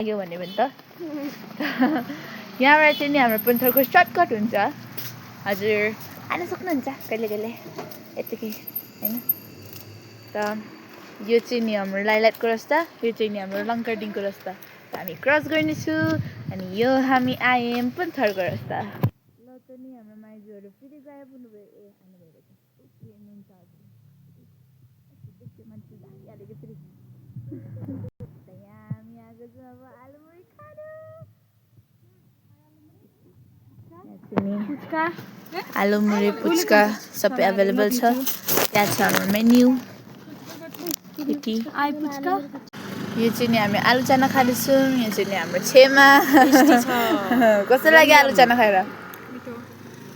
लाग्यो भने त यहाँबाट चाहिँ नि हाम्रो पुन्थरको सर्टकट हुन्छ हजुर आउन सक्नुहुन्छ कहिले कहिले यतिकै हैन त यो चाहिँ नि हाम्रो लाइलाटको रस्ता यो चाहिँ नि हाम्रो लङ्करडिङको रस्ता हामी क्रस गर्नेछु अनि यो हामी आयौँ पुन्थरको रस्ता ल त नि हाम्रो माइजूहरू फेरि गायब हुनुभयो ए आउनु भएको छ हेर्नुहुन्छ हजुर मान्छे हालिहालेको फेरि यहाँ हामी आएको छौँ अब आलुमुरी खानु आलुमुरी पुच्का सबै एभाइलेबल छ त्यहाँ छ हाम्रो मेन्यु यो चाहिँ नि हामी आलु चाना खाँदैछौँ यो चाहिँ नि हाम्रो छेमा कस्तो लाग्यो आलु चाना खाएर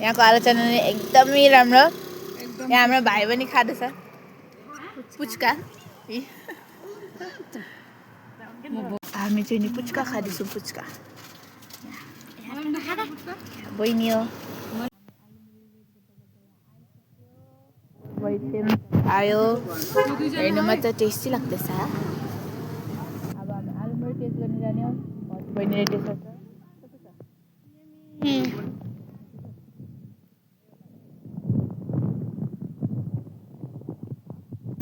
यहाँको आलु चाना नि एकदमै राम्रो यहाँ हाम्रो भाइ पनि खाँदैछ पुच्का हामी चाहिँ नि पुच्का खाँदैछौँ पुच्का बहिनी हो आयो हेर्नुमा त टेस्टी लाग्दैछ अब हामी आलुमुरी टेस्ट गर्न जाने हो बहिनीले टेस्ट गर्छ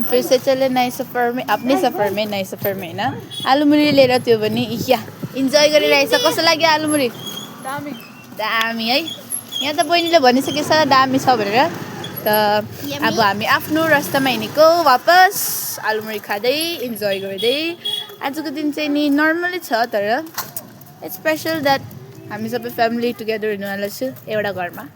फिर से चले नए सफर में अपने सफर में नए सफर में हैन आलुमुरी लिएर त्यो पनि या इन्जोय गरिरहेछ कस्तो लाग्यो आलुमुरी दामी दामी है यहाँ त बहिनीले भनिसकेछ दामी छ भनेर त अब हामी आफ्नो रास्तामा हिँडेको वापस आलुमुरी खाँदै इन्जोय गर्दै आजको दिन चाहिँ नि नर्मली छ तर इट्स स्पेशल द्याट हामी सबै फ्यामिली टुगेदर हुनुवाला छु एउटा घरमा